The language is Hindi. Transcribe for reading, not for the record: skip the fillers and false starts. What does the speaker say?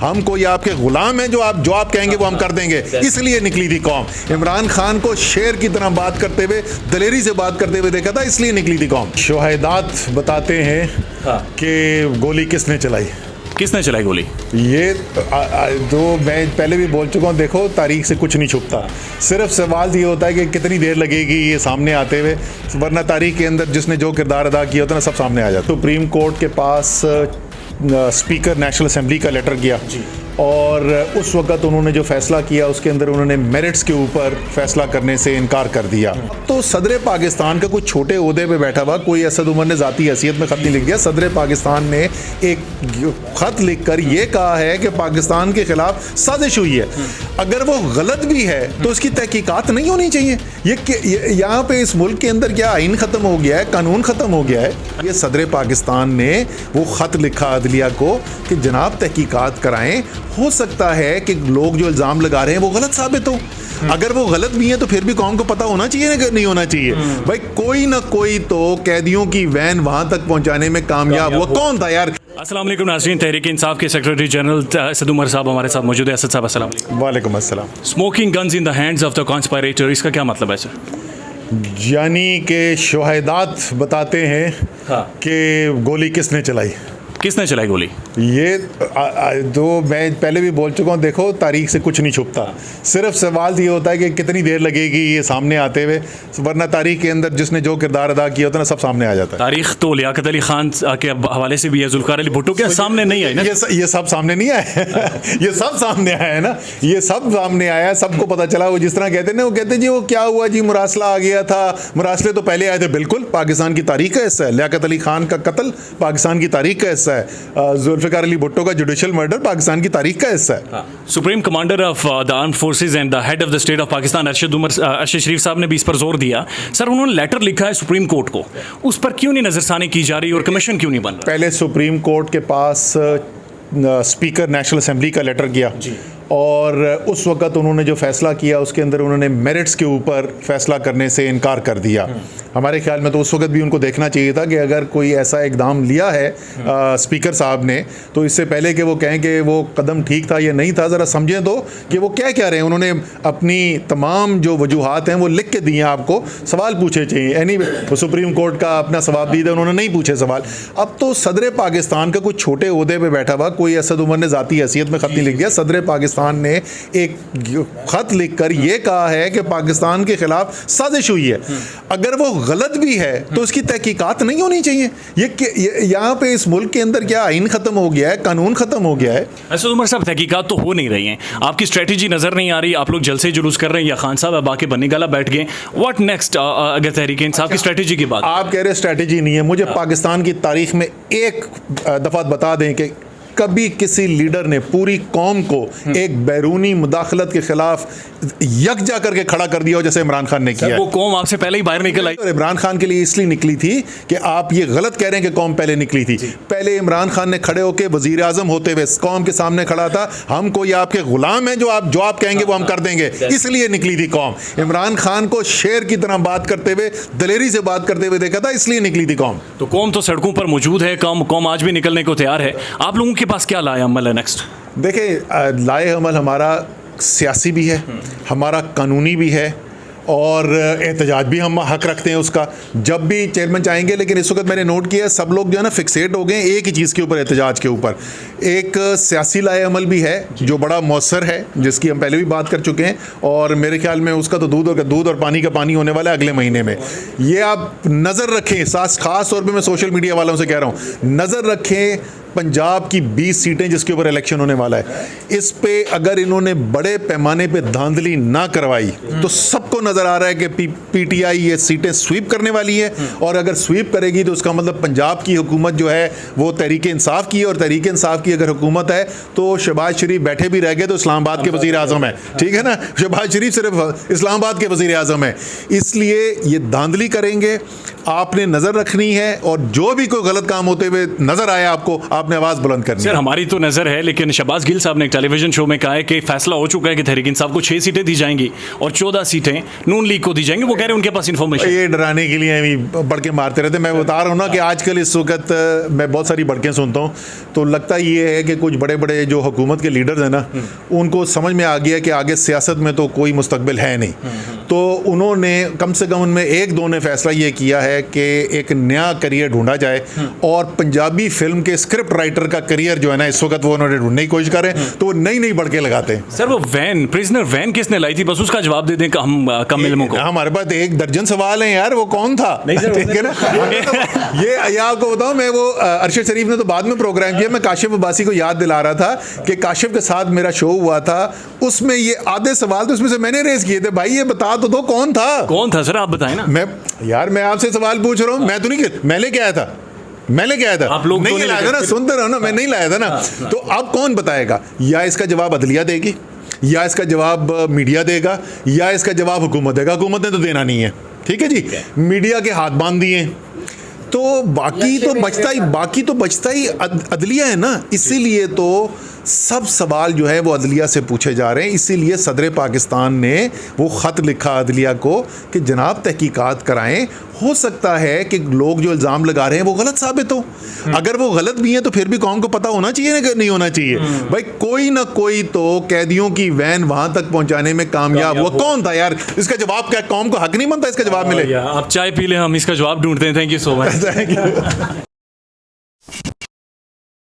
हम कोई आपके गुलाम हैं जो आप कहेंगे वो हम कर देंगे, इसलिए निकली थी कौम। इमरान खान को शेर की तरह बात करते हुए, दलेरी से बात करते हुए देखा था, इसलिए निकली थी कौम। शुहदात बताते हैं कि गोली किसने चलाई गोली। ये तो मैं पहले भी बोल चुका हूँ, देखो तारीख से कुछ नहीं छुपता, सिर्फ सवाल ये होता है कि कितनी देर लगेगी ये सामने आते हुए, वरना तारीख के अंदर जिसने जो किरदार अदा किया होता है ना, सब सामने आ जाता। सुप्रीम कोर्ट के पास स्पीकर नेशनल असेंबली का लेटर गया और उस वक्त उन्होंने जो फैसला किया उसके अंदर उन्होंने मेरिट्स के ऊपर फैसला करने से इनकार कर दिया। तो सदर पाकिस्तान का कुछ छोटे ओहदे पे बैठा हुआ कोई असद उमर ने ज़ाती हैसियत में ख़त नहीं लिख दिया। सदर पाकिस्तान ने एक ख़त लिख कर ये कहा है कि पाकिस्तान के ख़िलाफ़ साजिश हुई है। अगर वो गलत भी है तो उसकी तहकीकात नहीं होनी चाहिए। ये यहाँ पे इस मुल्क के अंदर क्या आइन ख़त्म हो गया है, कानून ख़त्म हो गया है? ये सदर पाकिस्तान ने वो ख़त लिखा अदलिया को कि जनाब तहकीकात कराएं, हो सकता है कि लोग जो इल्ज़ाम लगा रहे हैं वो गलत साबित हो। अगर वो गलत भी है तो फिर भी कौम को पता होना चाहिए ना, नहीं होना चाहिए। भाई कोई ना कोई तो कैदियों की वैन वहां तक पहुंचाने में कामयाब हुआ। कौन था यार? अस्सलाम वालेकुम नाज़रीन, तहरीक इंसाफ के सेक्रेटरी जनरल असद उमर साहब हमारे साथ मौजूद है। असद साहब अस्सलाम वालेकुम। वालेकुम अस्सलाम। Smoking guns in the hands of the conspirator, इसका क्या मतलब है सर? यानी कि शुहदात बताते हैं कि गोली किसने चलाई गोली। ये तो मैं पहले भी बोल चुका हूँ, देखो तारीख से कुछ नहीं छुपता, सिर्फ सवाल ये होता है कि कितनी देर लगेगी ये सामने आते हुए, वरना तारीख के अंदर जिसने जो किरदार अदा किया होता है ना, सब सामने आ जाता है। तारीख तो लियाकत अली खान के हवाले से भी है, जुल्फ़िकार अली भुट्टो के सामने नहीं आई ना, ये सब सामने नहीं आया ये सब सामने आया है ना, ये सब सामने आया, सबको पता चला। वो जिस तरह कहते ना, वो कहते जी वो क्या हुआ जी, मुरासला आ गया था। मुरासले तो पहले आए थे, बिल्कुल पाकिस्तान की तारीख का हिस्सा है। लियाकत अली खान का कत्ल पाकिस्तान की तारीख का हिस्सा है। जुल्फ़िकार अली भुट्टो का जुडिशल मर्डर पाकिस्तान की तारीख का हिस्सा है। Supreme commander of the armed forces and the head of the state of Pakistan Arshad Sharif साहब ने भी इस पर जोर दिया। सर उन्होंने लेटर लिखा है सुप्रीम कोर्ट को, उस पर क्यों नहीं नजरसानी की जा रही और कमीशन क्यों नहीं बन रहा? पहले सुप्रीम कोर्ट के पास स्पीकर नेशनल असेंबली का लेटर गया और उस वक्त उन्होंने जो फैसला किया उसके अंदर उन्होंने मेरिट्स के ऊपर फैसला करने से इनकार कर दिया। हमारे ख्याल में तो उस वक्त भी उनको देखना चाहिए था कि अगर कोई ऐसा इकदाम लिया है स्पीकर साहब ने, तो इससे पहले कि वो कहें कि वो कदम ठीक था या नहीं था, ज़रा समझें तो कि वो क्या कह रहे हैं। उन्होंने अपनी तमाम जो वजूहात हैं वो लिख के दिए, आपको सवाल पूछे चाहिए। एनीवे सुप्रीम कोर्ट का अपना सवाब दी था, उन्होंने नहीं पूछे सवाल। अब तो सदर पाकिस्तान का कुछ छोटे ओहदे पर बैठा हुआ कोई असद उमर ने ज़ाती हैसियत में ख़त नहीं लिख दिया। सदर पाकिस्तान ने एक खत लिखकर यह कहा है कि पाकिस्तान के खिलाफ साजिश हुई है। अगर वो गलत भी है तो उसकी तहकीकात नहीं होनी चाहिए। ये यहाँ पे इस मुल्क के अंदर क्या आइन खत्म हो गया है, कानून खत्म हो गया है? असद उमर साहब तहकीकात तो हो नहीं रही हैं, आपकी स्ट्रेटजी नजर नहीं आ रही, आप लोग जलसे जुलूस कर रहे हैं या खान साहब अब आके बन्नी गाला बैठ गए। What next? अगर तहरीक इंसाफ की स्ट्रेटजी की बात, आप कह रहे स्ट्रेटजी नहीं है, मुझे पाकिस्तान की तारीख में एक दफा बता दें कि कभी किसी लीडर ने पूरी कौम को एक बैरूनी मुदाखलत के खिलाफ यकजा करके खड़ा कर दिया हो जैसे इमरान खान ने किया। वो कौम आपसे पहले ही बाहर निकल आई। और इमरान खान के लिए इसलिए निकली थी कि आप ये गलत कह रहे हैं कि कौम पहले निकली थी। पहले इमरान खान ने खड़े होकर वजीर आजम होते हुए कौम के सामने खड़ा था, हम कोई आपके गुलाम हैं जो आप कहेंगे वो हम कर देंगे, इसलिए निकली थी कौम। इमरान खान को शेर की तरह बात करते हुए, दलेरी से बात करते हुए देखा था, इसलिए निकली थी कौम। तो कौम तो सड़कों पर मौजूद है, कौम आज भी निकलने को तैयार है। आप लोगों के पास क्या लाए अमल है नेक्स्ट? देखिए, लाए अमल हमारा सियासी भी है, हमारा कानूनी भी है और एहतजाज भी हम हक रखते हैं उसका, जब भी चेयरमैन चाहेंगे। लेकिन इस वक्त मैंने नोट किया सब लोग जो है ना फिक्सेट हो गए एक ही चीज़ के ऊपर, एहतजाज के ऊपर। एक सियासी लाए अमल भी है जो बड़ा मौसर है, जिसकी हम पहले भी बात कर चुके हैं, और मेरे ख्याल में उसका तो दूध और पानी का पानी होने वाला है अगले महीने में। ये आप नज़र रखें, ख़ास तौर पर मैं सोशल मीडिया वालों से कह रहा हूँ, नज़र रखें पंजाब की 20 सीटें जिसके ऊपर इलेक्शन होने वाला है, इस पे अगर इन्होंने बड़े पैमाने पे धांधली ना करवाई तो सबको नजर आ रहा है कि पीटीआई ये सीटें स्वीप करने वाली है। और अगर स्वीप करेगी तो उसका मतलब पंजाब की हुकूमत जो है वो तहरीक इंसाफ की है, और तहरीक इंसाफ की अगर हुकूमत है तो शहबाज शरीफ बैठे भी रह गए तो इस्लामाबाद के वजीर आजम है, ठीक है ना। शहबाज शरीफ सिर्फ इस्लामाबाद के वजीर आजम है, इसलिए ये धांधली करेंगे। आपने नजर रखनी है और जो भी कोई गलत काम होते हुए नजर आया आपको, आपने आवाज बुलंद करनी सर है। हमारी तो नजर है, लेकिन शहबाज गिल साहब ने एक टेलीविजन शो में कहा है कि फैसला हो चुका है कि तहरीक इंसाफ को 6 सीटें दी जाएंगी और 14 सीटें नून लीग को दी जाएंगी। वो कह रहे हैं उनके पास इन्फॉर्मेशन। ये डराने के लिए अभी बड़के मारते रहते। मैं बता रहा हूँ ना कि आजकल इस वक्त मैं बहुत सारी बड़कें सुनता हूँ, तो लगता ये है कि कुछ बड़े बड़े जो हुकूमत के लीडर्स हैं ना, उनको समझ में आ गया कि आगे सियासत में तो कोई मुस्तकबिल है नहीं। तो उन्होंने कम से कम उनमें एक दो ने फैसला ये किया है कि एक नया करियर ढूंढा जाए और पंजाबी फिल्म के स्क्रिप्ट राइटर का करियर जो है ना, इस वक्त वो उन्होंने ढूंढने की कोशिश कर रहे हैं, तो वो नई नई बड़के लगाते हैं। सर वो वैन प्रिजनर वैन किसने लाई थी, बस उसका जवाब दे दें हम कम इल्मों को। हमारे पास 1 दर्जन सवाल हैं यार, वो कौन था? ठीक है ना। ये आपको बताऊं, मैं वो अरशद शरीफ ने तो बाद में प्रोग्राम किया, मैं काशिफ अब्बासी को याद दिला रहा था कि काशिफ के साथ मेरा शो हुआ था, उसमें ये आधे सवाल तो उसमें से मैंने रेज किए थे। भाई ये बता तो दो कौन था? कौन था सर, आप बताएं ना। मैं आपसे सवाल पूछ रहा हूँ, मैं तो नहीं, मैं लेके आया था, मैं लेके आया था। आप लोग नहीं लाया था ना, सुनते रहो ना, मैं नहीं लाया था ना। तो अब कौन बताएगा? या इसका जवाब अदलिया देगी, या इसका जवाब मीडिया देगा, या इसका जवाब हुकूमत देगा। हुकूमत ने तो देना नहीं है, ठीक है जी। मीडिया के हाथ बांध दिए, तो बाकी तो बचता ही अदलिया है ना। इसीलिए तो सब सवाल जो है वो अदलिया से पूछे जा रहे हैं। इसीलिए सदर पाकिस्तान ने वो ख़त लिखा अदलिया को कि जनाब तहकीकात कराएं, हो सकता है कि लोग जो इल्ज़ाम लगा रहे हैं वो गलत साबित हो। अगर वो गलत भी हैं तो फिर भी कौम को पता होना चाहिए ना, नहीं होना चाहिए। भाई कोई ना कोई तो कैदियों की वैन वहां तक पहुंचाने में कामयाब हुआ। कौन था यार? इसका जवाब क्या, कौम को हक नहीं बनता इसका जवाब मिले? आप चाय पी लें, हम इसका जवाब ढूंढते हैं। Thank you so much. Thank you.